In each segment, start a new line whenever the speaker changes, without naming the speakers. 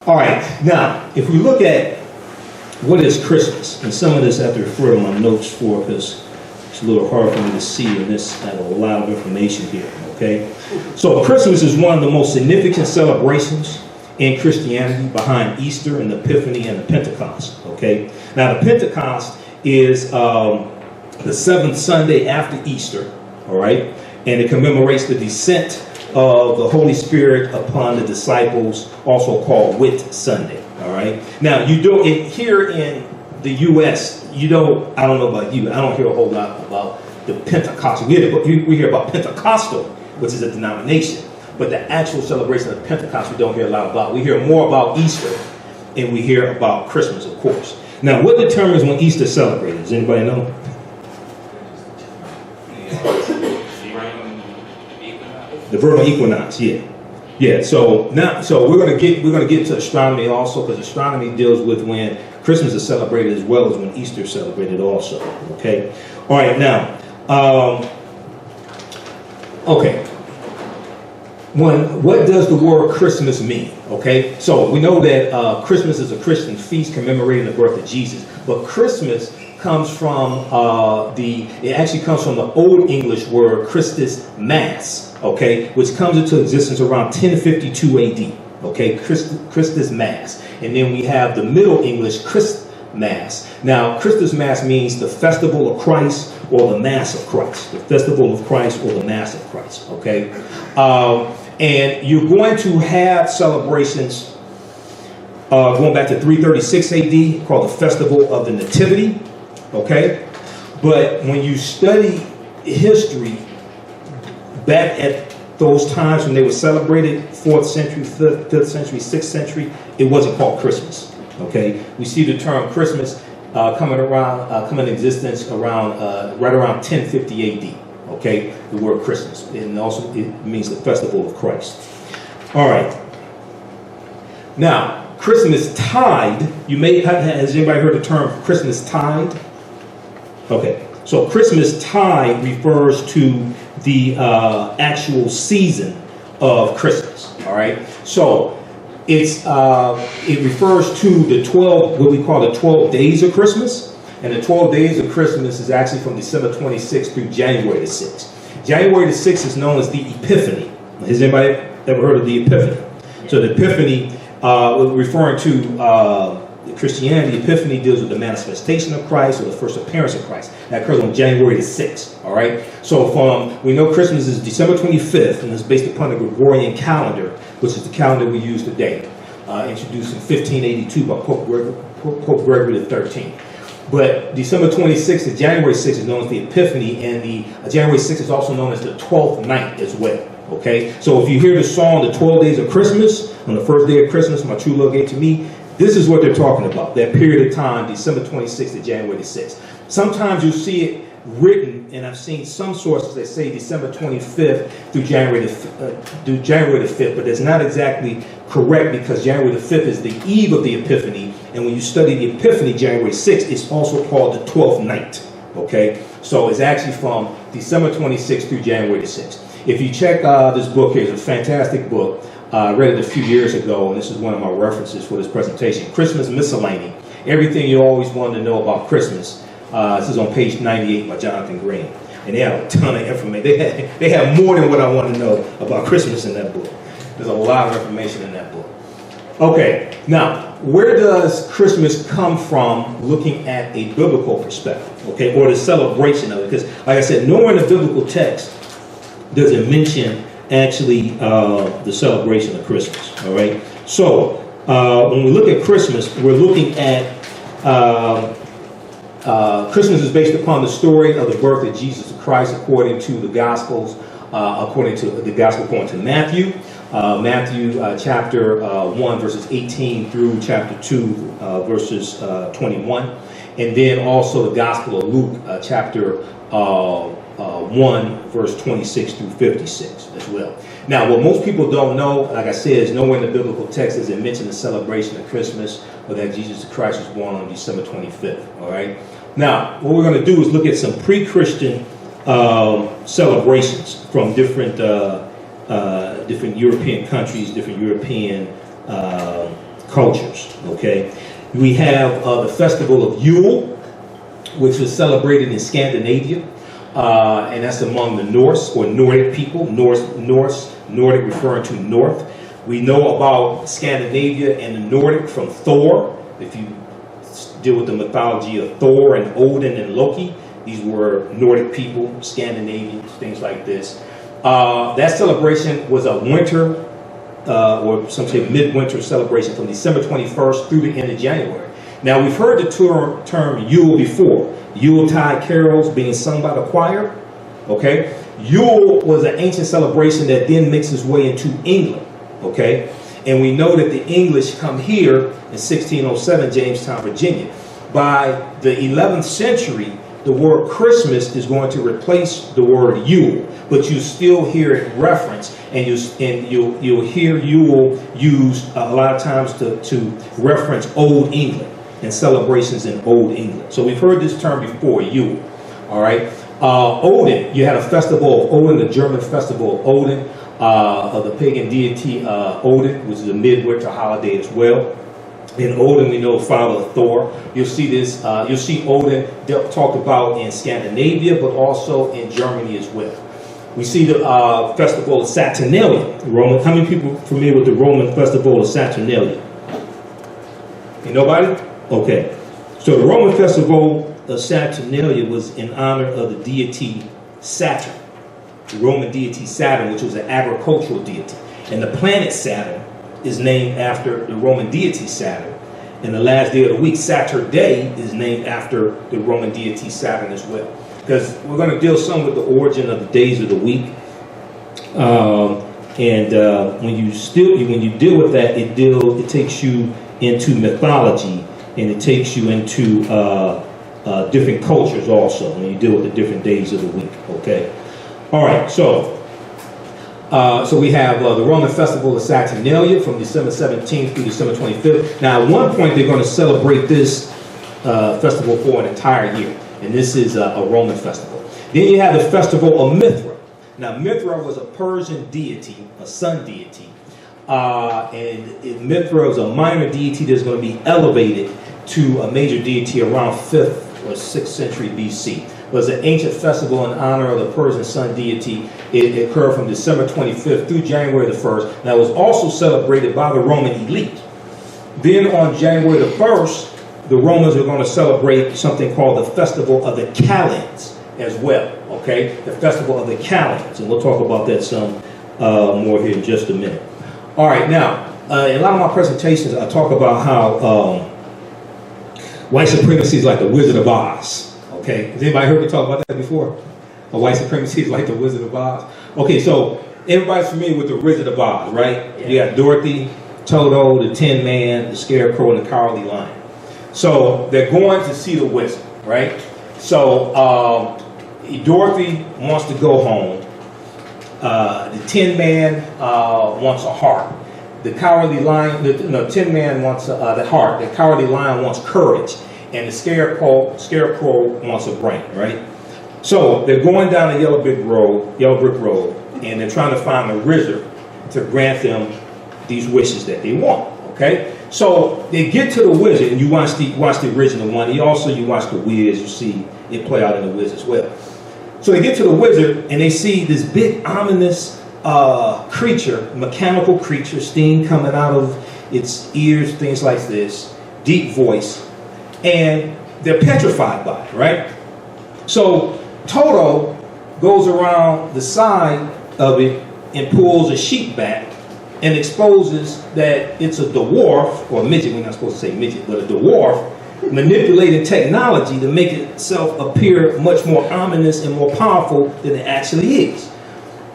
All right, now, if we look at what is Christmas, and some of this I have to refer to my notes for because it's a little hard for me to see in this. I have a lot of information here, okay? So Christmas is one of the most significant celebrations in Christianity behind Easter and the Epiphany and the Pentecost, okay? Now, the Pentecost is the seventh Sunday after Easter, all right? And it commemorates the descent of the Holy Spirit upon the disciples, also called Whit Sunday, all right? Now, you do it here in the U.S., I don't know about you, I don't hear a whole lot about the Pentecostal. We hear about Pentecostal, which is a denomination, but the actual celebration of Pentecost we don't hear a lot about. We hear more about Easter, and we hear about Christmas, of course. Now, what determines when Easter is celebrated? Does anybody know? The Vernal Equinox, yeah. So we're gonna get into astronomy also, because astronomy deals with when Christmas is celebrated as well as when Easter is celebrated also. Okay. All right. Now, okay. What does the word Christmas mean? Okay. So we know that Christmas is a Christian feast commemorating the birth of Jesus, but Christmas comes from it actually comes from the Old English word Christus Mass, okay, which comes into existence around 1052 AD, okay, Christus Mass. And then we have the Middle English Christ Mass. Now, Christus Mass means the festival of Christ or the Mass of Christ, the festival of Christ or the Mass of Christ, okay. And you're going to have celebrations going back to 336 AD called the Festival of the Nativity. Okay, but when you study history back at those times when they were celebrated, 4th century, 5th century, 6th century, it wasn't called Christmas. Okay, we see the term Christmas come in existence around right around 1050 AD. Okay, the word Christmas, and also it means the festival of Christ. All right. Now, Christmas tide. Has anybody heard the term Christmas tide? Okay, so Christmas tide refers to the actual season of Christmas. All right, so it refers to the 12, what we call the 12 days of Christmas, and the 12 days of Christmas is actually from December 26th through January the 6th. January the 6th is known as the Epiphany. Has anybody ever heard of the Epiphany? So the Epiphany, referring to Christianity, Epiphany deals with the manifestation of Christ or the first appearance of Christ. That occurs on January the 6th, all right? So we know Christmas is December 25th, and it's based upon the Gregorian calendar, which is the calendar we use today, introduced in 1582 by Pope Gregory XIII. But December 26th to January 6th is known as the Epiphany, and the January 6th is also known as the 12th night as well, okay? So if you hear the song, The 12 Days of Christmas, on the first day of Christmas, my true love gave to me, this is what they're talking about, that period of time, December 26th to January the 6th. Sometimes you'll see it written, and I've seen some sources that say December 25th through January the 5th, but that's not exactly correct, because January the 5th is the eve of the Epiphany, and when you study the Epiphany, January 6th, it's also called the 12th night, okay? So it's actually from December 26th through January the 6th. If you check this book here, it's a fantastic book. I read it a few years ago, and this is one of my references for this presentation. Christmas Miscellany. Everything you always wanted to know about Christmas. This is on page 98 by Jonathan Green. And they have a ton of information. They have more than what I want to know about Christmas in that book. There's a lot of information in that book. Okay, now, where does Christmas come from looking at a biblical perspective, okay, or the celebration of it? Because, like I said, nowhere in the biblical text does it mention actually the celebration of Christmas, all right? So when we look at Christmas, we're looking at Christmas is based upon the story of the birth of Jesus Christ according to the Gospels, according to the Gospel according to Matthew. Matthew chapter 1 verses 18 through chapter 2 verses 21. And then also the Gospel of Luke chapter 1 verse 26 through 56 as well. Now, what most people don't know, like I said, is nowhere in the biblical text does it mention the celebration of Christmas or that Jesus Christ was born on December 25th, all right? Now, what we're going to do is look at some pre-Christian celebrations from different European countries, different European cultures. Okay, we have the Festival of Yule, which was celebrated in Scandinavia, and that's among the Norse or Nordic people. Nordic referring to north. We know about Scandinavia and the Nordic from Thor. If you deal with the mythology of Thor and Odin and Loki, these were Nordic people, Scandinavians, things like this. That celebration was a winter, or some say midwinter celebration from December 21st through the end of January. Now, we've heard the term Yule before. Yuletide carols being sung by the choir. Okay? Yule was an ancient celebration that then makes its way into England. Okay? And we know that the English come here in 1607, Jamestown, Virginia. By the 11th century, the word Christmas is going to replace the word Yule, but you still hear it referenced, and you'll hear Yule used a lot of times to reference Old England and celebrations in Old England. So we've heard this term before, Yule. All right. Odin, you had a festival of Odin, the German festival of Odin, of the pagan deity Odin, which is a midwinter holiday as well. In Odin, we know father of Thor. You'll see this. You'll see Odin talked about in Scandinavia, but also in Germany as well. We see the Festival of Saturnalia. Roman. How many people are familiar with the Roman Festival of Saturnalia? Ain't nobody? Okay. So the Roman Festival of Saturnalia was in honor of the deity Saturn, the Roman deity Saturn, which was an agricultural deity, and the planet Saturn is named after the Roman deity Saturn. And the last day of the week, Saturday, is named after the Roman deity Saturn as well. Because we're going to deal some with the origin of the days of the week. When you deal with that, it takes you into mythology, and it takes you into different cultures also when you deal with the different days of the week. Okay. All right. So we have the Roman Festival of Saturnalia from December 17th through December 25th. Now, at one point, they're going to celebrate this festival for an entire year, and this is a Roman festival. Then you have the Festival of Mithra. Now, Mithra was a Persian deity, a sun deity, and Mithra is a minor deity that's going to be elevated to a major deity around 5th or 6th century BC. It was an ancient festival in honor of the Persian sun deity. It occurred from December 25th through January the 1st. Now, it was also celebrated by the Roman elite. Then on January the 1st, the Romans are going to celebrate something called the Festival of the Calends as well. Okay? The Festival of the Calends. And we'll talk about that some more here in just a minute. All right. Now, in a lot of my presentations, I talk about how white supremacy is like the Wizard of Oz. Okay, has anybody heard me talk about that before? A white supremacy is like the Wizard of Oz. Okay, so everybody's familiar with the Wizard of Oz, right? Yeah. You got Dorothy, Toto, the Tin Man, the Scarecrow, and the Cowardly Lion. So they're going to see the wizard, right? So Dorothy wants to go home. The Tin Man wants a heart. The Cowardly Lion, the Tin Man wants the heart. The Cowardly Lion wants courage. And the scarecrow wants a brain, right? So they're going down the yellow brick road, and they're trying to find a wizard to grant them these wishes that they want. Okay, so they get to the wizard, and you watch the original one. You watch the Wiz. You see it play out in the Wiz as well. So they get to the wizard, and they see this big ominous creature, mechanical creature, steam coming out of its ears, things like this, deep voice. And they're petrified by it, right? So Toto goes around the side of it and pulls a sheet back and exposes that it's a dwarf, or midget, we're not supposed to say midget, but a dwarf, manipulating technology to make itself appear much more ominous and more powerful than it actually is.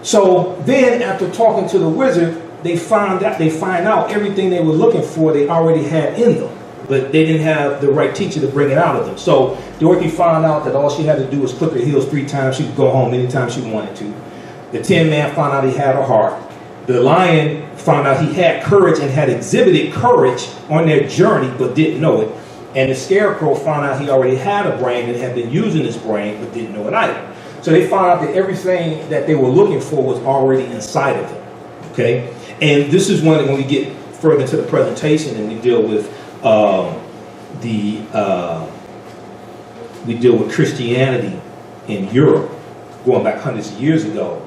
So then, after talking to the wizard, they find out everything they were looking for they already had in them. But they didn't have the right teacher to bring it out of them. So Dorothy found out that all she had to do was clip her heels 3 times. She could go home anytime she wanted to. The Tin Man found out he had a heart. The Lion found out he had courage and had exhibited courage on their journey but didn't know it. And the Scarecrow found out he already had a brain and had been using his brain but didn't know it either. So they found out that everything that they were looking for was already inside of them. Okay? And this is when we get further into the presentation, and we deal with Christianity in Europe, going back hundreds of years ago,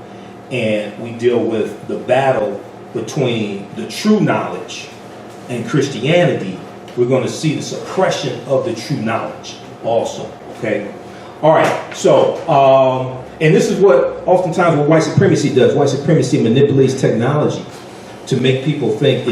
and we deal with the battle between the true knowledge and Christianity. We're going to see the suppression of the true knowledge also. Okay. All right. So, and this is what oftentimes what white supremacy does. White supremacy manipulates technology to make people think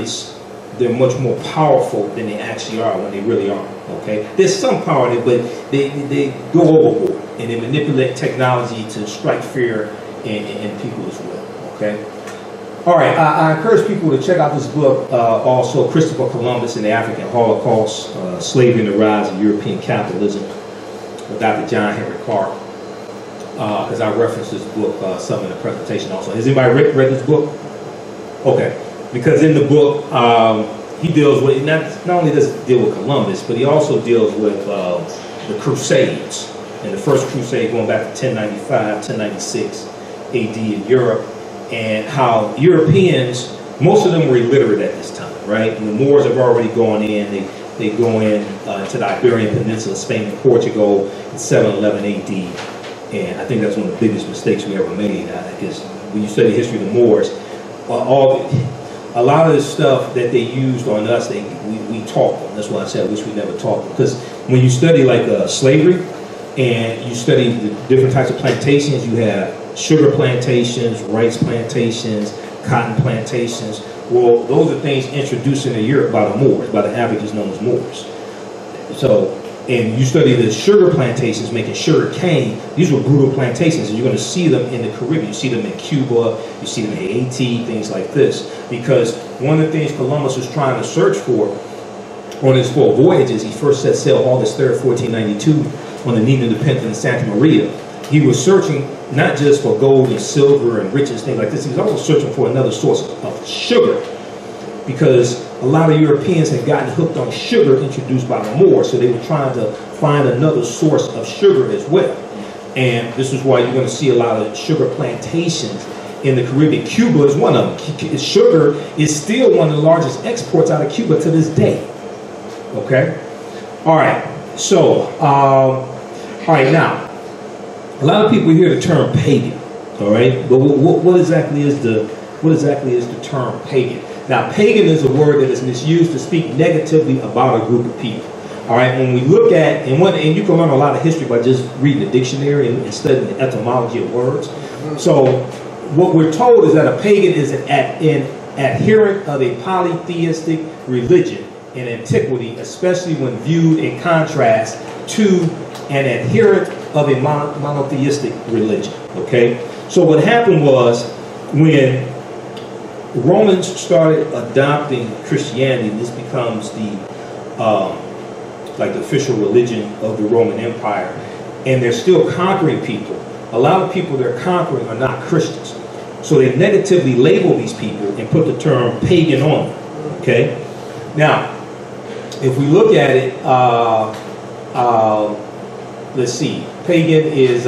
they're much more powerful than they actually are when they really aren't. Okay. There's some power in it, but they go overboard and they manipulate technology to strike fear in people as well. Okay. All right, I encourage people to check out this book, also Christopher Columbus and the African Holocaust, Slavery and the Rise of European Capitalism, with Dr. John Henry Clark, because I referenced this book some in the presentation also. Has anybody read this book? Okay, because in the book, he deals with, not only does it deal with Columbus, but he also deals with the Crusades, and the first crusade going back to 1095, 1096 AD in Europe, and how Europeans, most of them were illiterate at this time, right? And the Moors have already gone in. They go in to the Iberian Peninsula, Spain and Portugal in 711 AD. And I think that's one of the biggest mistakes we ever made, because when you study the history of the Moors, a lot of the stuff that they used on us, we taught them. That's why I said I wish we never taught them. Because when you study like slavery, and you study the different types of plantations, you have sugar plantations, rice plantations, cotton plantations. Well, those are things introduced into Europe by the Moors, by the Africans known as Moors. So, and you study the sugar plantations making sugar cane. These were brutal plantations, and you're going to see them in the Caribbean. You see them in Cuba, you see them in Haiti, things like this. Because one of the things Columbus was trying to search for on his 4 voyages, he first set sail August 3rd, 1492, on the Nina de Pinta and Santa Maria. He was searching not just for gold and silver and riches, things like this. He was also searching for another source of sugar, because a lot of Europeans had gotten hooked on sugar introduced by the Moors, so they were trying to find another source of sugar as well. And this is why you're going to see a lot of sugar plantations in the Caribbean. Cuba is one of them. Sugar is still one of the largest exports out of Cuba to this day. Okay? All right. So, all right, now, a lot of people hear the term pagan, all right? But what exactly is the term pagan? Now, pagan is a word that is misused to speak negatively about a group of people. All right, when we look at, and you can learn a lot of history by just reading the dictionary and studying the etymology of words. So, what we're told is that a pagan is an adherent of a polytheistic religion in antiquity, especially when viewed in contrast to an adherent of a monotheistic religion. Okay, so what happened was when Romans started adopting Christianity, this becomes the official religion of the Roman Empire, and they're still conquering people. A lot of people they're conquering are not Christians, so they negatively label these people and put the term pagan on them. Okay, now if we look at it, let's see. Pagan is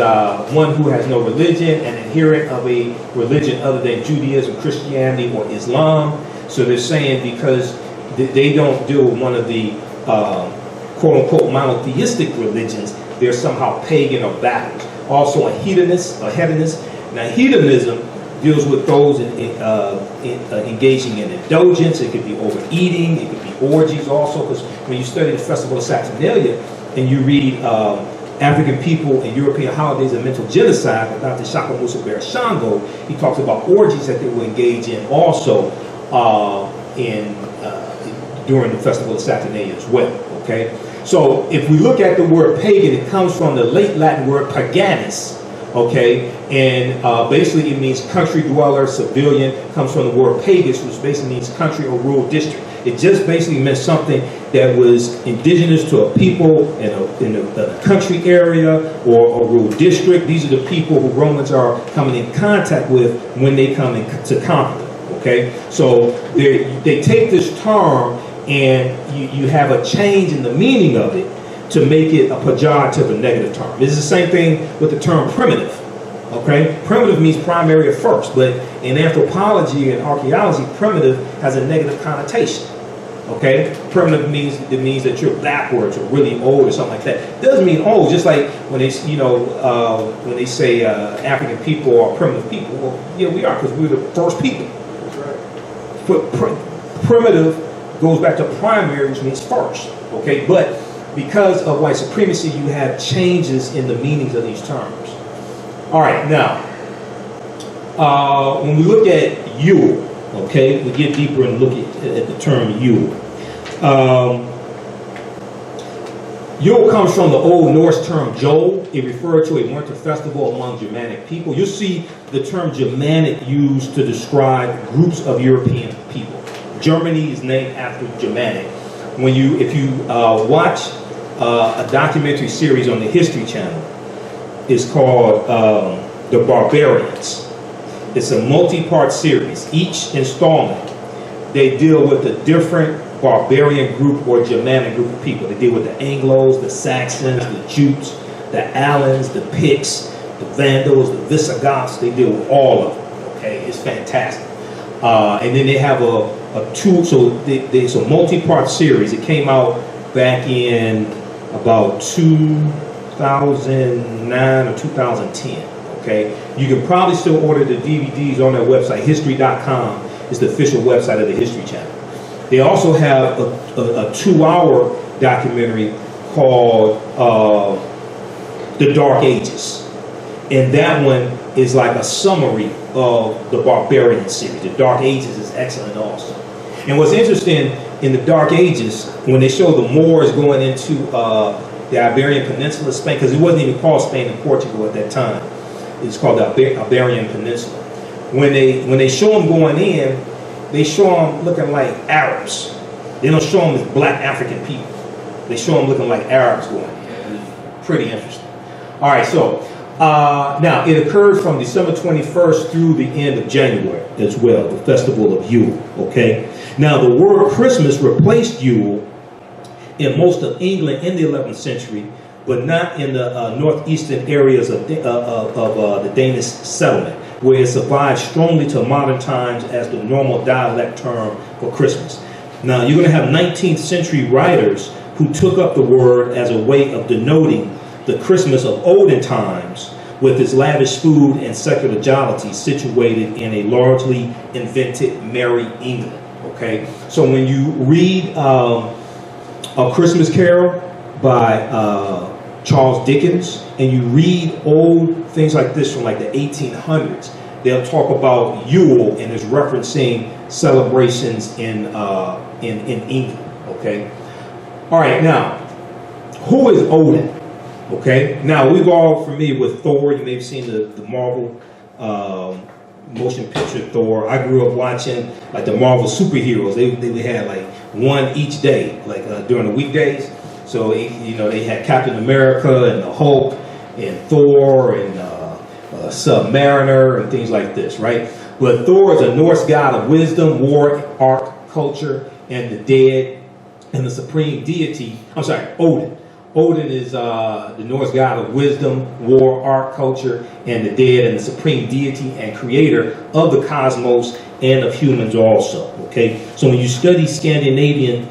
one who has no religion, an adherent of a religion other than Judaism, Christianity, or Islam. So they're saying because they don't deal with one of the quote-unquote monotheistic religions, they're somehow pagan or backwards. Also a hedonist. Now hedonism deals with those engaging in indulgence. It could be overeating, it could be orgies also, because when you study the Festival of Saturnalia and you read African people and European holidays of mental genocide by Dr. Shaka Musa Barashango, he talks about orgies that they will engage in also during the Festival of Saturnalia as well. Okay, so if we look at the word pagan, it comes from the late Latin word paganus. Okay, and basically it means country dweller, civilian. Comes from the word pagus, which basically means country or rural district. It just basically meant something that was indigenous to a people in a country area or a rural district. These are the people who Romans are coming in contact with when they come in to conquer them. Okay, so they take this term and you have a change in the meaning of it to make it a pejorative or negative term. It's the same thing with the term primitive. Okay, primitive means primary or first, but in anthropology and archaeology, primitive has a negative connotation. Okay, primitive means that you're backwards or really old or something like that. It doesn't mean old. Just like when they when they say African people are primitive people. Well, yeah, we are, because we're the first people. That's right. But primitive goes back to primary, which means first. Okay, but because of white supremacy, you have changes in the meanings of these terms. All right, now when we look at Yule. Okay, we get deeper and look at the term Yule. Yule comes from the Old Norse term Jol. It referred to a winter festival among Germanic people. You'll see the term Germanic used to describe groups of European people. Germany is named after Germanic. If you watch a documentary series on the History Channel, it's called The Barbarians. It's a multi-part series. Each installment, they deal with a different barbarian group or Germanic group of people. They deal with the Anglos, the Saxons, the Jutes, the Alans, the Picts, the Vandals, the Visigoths. They deal with all of them. Okay, it's fantastic. And then they have it's a multi-part series. It came out back in about 2009 or 2010. Okay, you can probably still order the DVDs on their website. History.com is the official website of the History Channel. They also have a 2-hour documentary called The Dark Ages. And that one is like a summary of the Barbarian series. The Dark Ages is excellent also. And what's interesting in the Dark Ages, when they show the Moors going into the Iberian Peninsula, Spain, because it wasn't even called Spain and Portugal at that time. It's called the Iberian Peninsula. When they show them going in, they show them looking like Arabs. They don't show them as black African people. They show them looking like Arabs going in. It's pretty interesting. All right, so now it occurs from December 21st through the end of January as well, the Festival of Yule. Okay. Now the word Christmas replaced Yule in most of England in the 11th century, but not in the northeastern areas of the Danish settlement, where it survived strongly to modern times as the normal dialect term for Christmas. Now, you're going to have 19th century writers who took up the word as a way of denoting the Christmas of olden times, with its lavish food and secular jollity situated in a largely invented Merry England. Okay, so when you read A Christmas Carol by Charles Dickens, and you read old things like this from like the 1800s, they'll talk about Yule and is referencing celebrations in England. Okay, all right. Now, who is Odin? Okay, now we've all familiar with Thor. You may have seen the Marvel motion picture Thor. I grew up watching like the Marvel superheroes. They had like one each day, like during the weekdays. So they had Captain America and the Hulk and Thor and Submariner and things like this, right? But Thor is a Norse god of wisdom, war, art, culture, and the dead, and the supreme deity. I'm sorry, Odin. Odin is the Norse god of wisdom, war, art, culture, and the dead, and the supreme deity and creator of the cosmos and of humans also. Okay, so when you study Scandinavian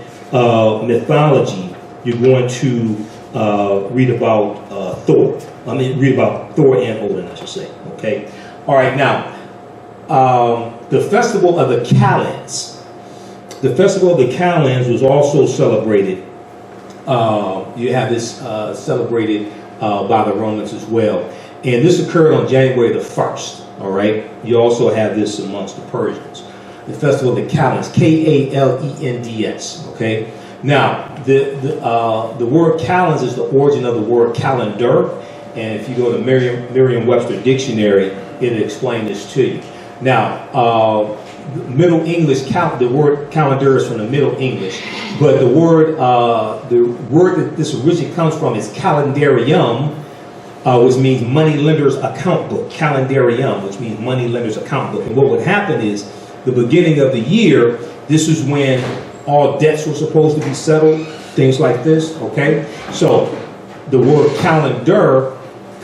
mythology, you're going to read about Thor. Read about Thor and Odin, I should say. Okay. All right. Now, the Festival of the Kalends. The Festival of the Kalends was also celebrated. You have this celebrated by the Romans as well, and this occurred on January the 1st. All right. You also have this amongst the Persians. The Festival of the Kalends, Kalends. Okay. Now, the word kalends is the origin of the word calendar, and if you go to Merriam-Webster Dictionary, it'll explain this to you. Now, Middle English, the word calendar is from the Middle English, but the word that this originally comes from is calendarium, which means moneylender's account book. Calendarium, which means moneylender's account book. And what would happen is, the beginning of the year, this is when all debts were supposed to be settled, things like this, okay? So the word calendar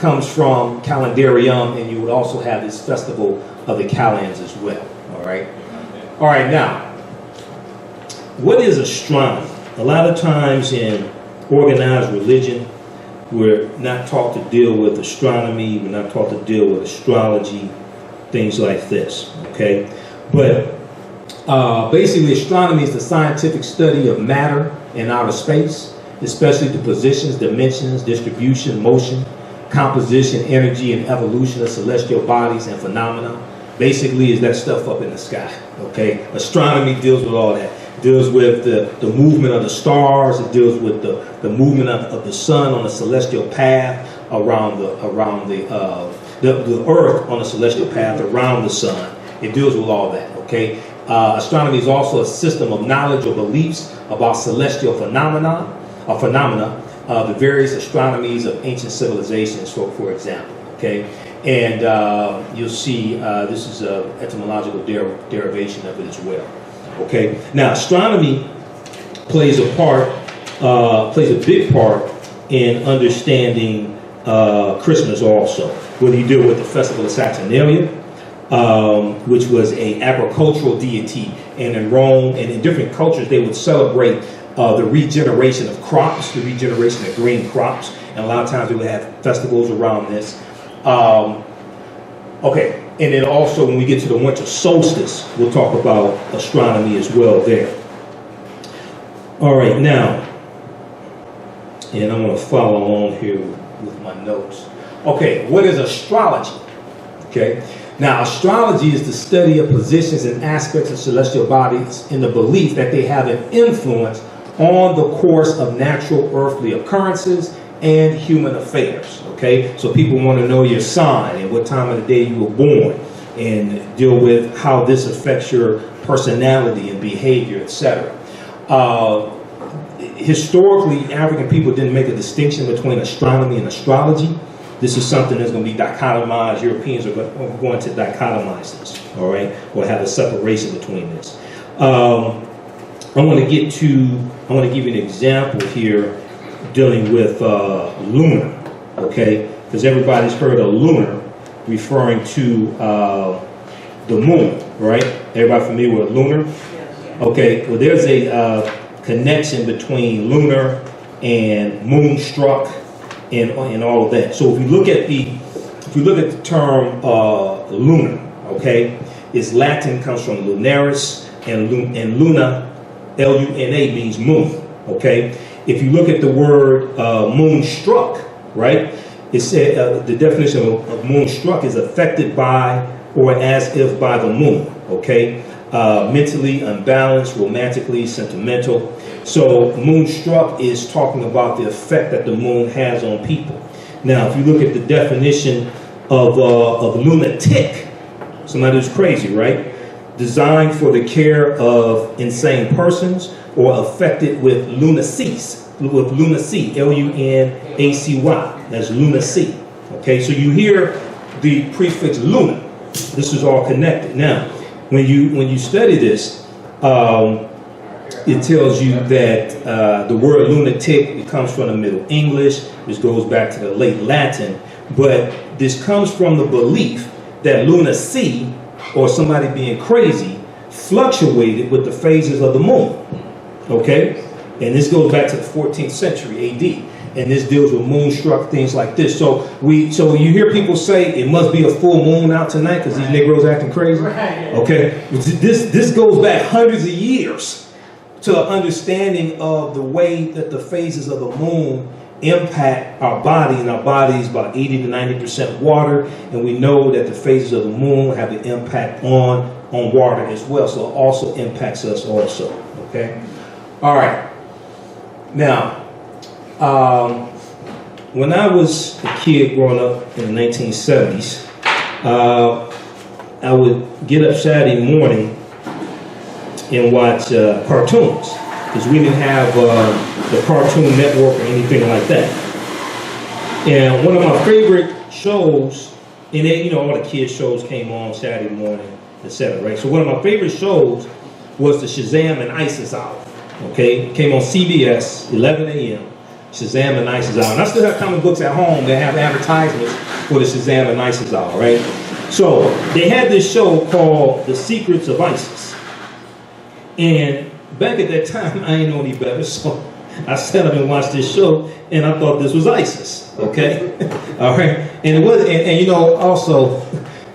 comes from calendarium, and you would also have this festival of the calends as well. All right. All right. Now, what is astronomy? A lot of times in organized religion, we're not taught to deal with astronomy. We're not taught to deal with astrology, things like this. Okay, but basically, astronomy is the scientific study of matter in outer space, especially the positions, dimensions, distribution, motion, composition, energy, and evolution of celestial bodies and phenomena. Basically, is that stuff up in the sky. Okay, astronomy deals with all that. It deals with the movement of the stars. It deals with the movement of the sun on the celestial path around the Earth on the celestial path around the sun. It deals with all that. Okay. Astronomy is also a system of knowledge or beliefs about celestial phenomena, the various astronomies of ancient civilizations, for example. Okay, and you'll see this is an etymological derivation of it as well. Okay, now astronomy plays a big part in understanding Christmas also. Whether you deal with the Festival of Saturnalia, which was an agricultural deity, and in Rome and in different cultures they would celebrate the regeneration of crops, the regeneration of green crops, and a lot of times we would have festivals around this. Okay, and then also when we get to the Winter Solstice, we'll talk about astronomy as well there. All right, now, and I'm going to follow along here with my notes. Okay, what is astrology? Okay. Now, astrology is the study of positions and aspects of celestial bodies in the belief that they have an influence on the course of natural earthly occurrences and human affairs. Okay, so people want to know your sign and what time of the day you were born, and deal with how this affects your personality and behavior, etc. Historically, African people didn't make a distinction between astronomy and astrology. This is something that's going to be dichotomized. Europeans are going to dichotomize this, all right, or have a separation between this. I want to give you an example here dealing with lunar, okay, because everybody's heard of lunar referring to the moon, right? Everybody familiar with lunar? Okay, well, there's a connection between lunar and moonstruck and all of that. So if you look at the term lunar, okay, it's Latin, comes from lunaris, and luna, L-U-N-A, means moon. Okay, if you look at the word moonstruck, right, it said the definition of moonstruck is affected by or as if by the moon. Okay, mentally unbalanced, romantically sentimental. So moonstruck is talking about the effect that the moon has on people. Now, if you look at the definition of lunatic, somebody who's crazy, right? Designed for the care of insane persons or affected with lunacy, L-U-N-A-C-Y. That's lunacy. Okay, so you hear the prefix luna. This is all connected. Now, when you study this, it tells you that the word lunatic, it comes from the Middle English. This goes back to the late Latin. But this comes from the belief that lunacy, or somebody being crazy, fluctuated with the phases of the moon. Okay? And this goes back to the 14th century AD. And this deals with moonstruck, things like this. So you hear people say it must be a full moon out tonight because these Negroes acting crazy. Okay? This goes back hundreds of years to an understanding of the way that the phases of the moon impact our body, and our body is about 80 to 90% water, and we know that the phases of the moon have an impact on water as well, so it also impacts us also. Okay, all right. Now, when I was a kid growing up in the 1970s, I would get up Saturday morning and watch cartoons, because we didn't have the Cartoon Network or anything like that. And one of my favorite shows, and then, all the kids shows came on Saturday morning, etc. Right? So one of my favorite shows was the Shazam and Isis Hour. Okay, it came on CBS, 11 a.m. Shazam and Isis Hour. And I still have comic books at home that have advertisements for the Shazam and Isis Hour, right? So they had this show called The Secrets of Isis. And back at that time, I ain't know any better, so I sat up and watched this show, and I thought this was Isis, okay? All right, and it was, and you know, also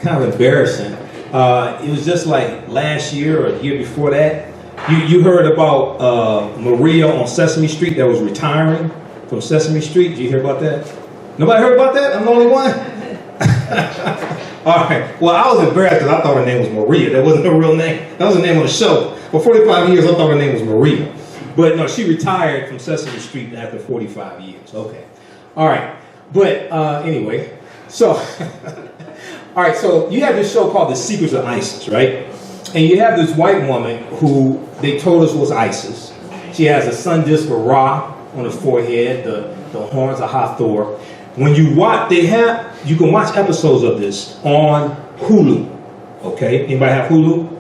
kind of embarrassing. It was just like last year or a year before that. You heard about Maria on Sesame Street that was retiring from Sesame Street. Did you hear about that? Nobody heard about that? I'm the only one? All right. Well, I was embarrassed because I thought her name was Maria. That wasn't her real name. That was the name of the show. For 45 years, I thought her name was Maria. But no, she retired from Sesame Street after 45 years. Okay. All right. But anyway, so, all right, so you have this show called The Secrets of Isis, right? And you have this white woman who they told us was Isis. She has a sun disk of Ra on her forehead, the horns of Hathor. When you watch, you can watch episodes of this on Hulu. Okay, anybody have Hulu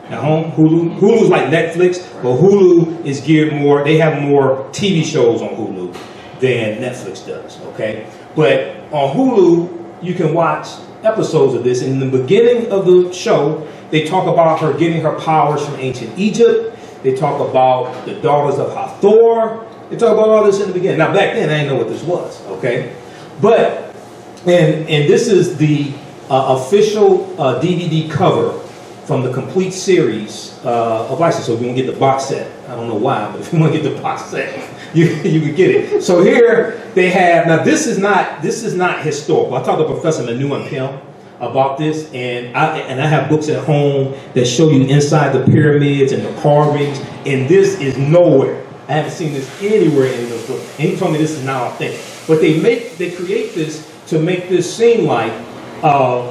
at home? Hulu's like Netflix, but Hulu is geared more. They have more TV shows on Hulu than Netflix does. Okay, but on Hulu you can watch episodes of this. In the beginning of the show, they talk about her getting her powers from ancient Egypt. They talk about the daughters of Hathor. They talk about all this in the beginning. Now, back then, I didn't know what this was, okay? But, and this is the official DVD cover from the complete series of Isis. So if you want to get the box set, I don't know why, but if you want to get the box set, you can get it. So here they have, now this is not historical. I talked to Professor Manu and Pim about this, and I have books at home that show you inside the pyramids and the carvings, and this is nowhere. I haven't seen this anywhere in the book. And he told me this is not authentic. But they create this to make this seem like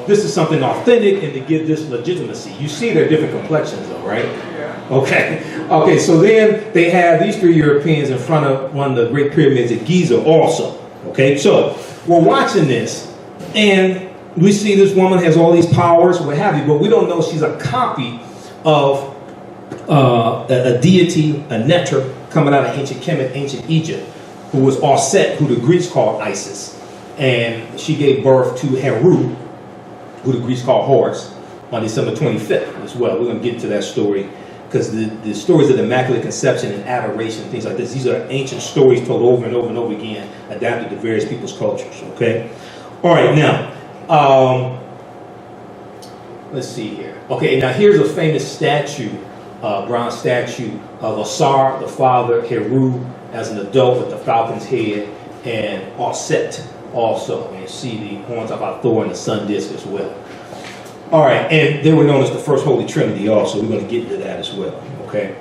this is something authentic and to give this legitimacy. You see their different complexions though, right? Yeah. Okay, so then they have these three Europeans in front of one of the great pyramids at Giza also. Okay, so we're watching this, and we see this woman has all these powers, what have you, but we don't know she's a copy of a deity, a Neter, coming out of ancient Kemet, ancient Egypt, who was Auset, who the Greeks called Isis. And she gave birth to Heru, who the Greeks called Horus, on December 25th as well. We're going to get into that story, because the stories of the Immaculate Conception and adoration, things like this, these are ancient stories told over and over and over again, adapted to various people's cultures, okay? All right, now, let's see here. Okay, now here's a famous statue, bronze statue of Asar, the father, Heru as an adult with the falcon's head, and Auset also. And you see the horns of Hathor and the sun disk as well. All right, and they were known as the first Holy Trinity also. We're going to get into that as well, okay?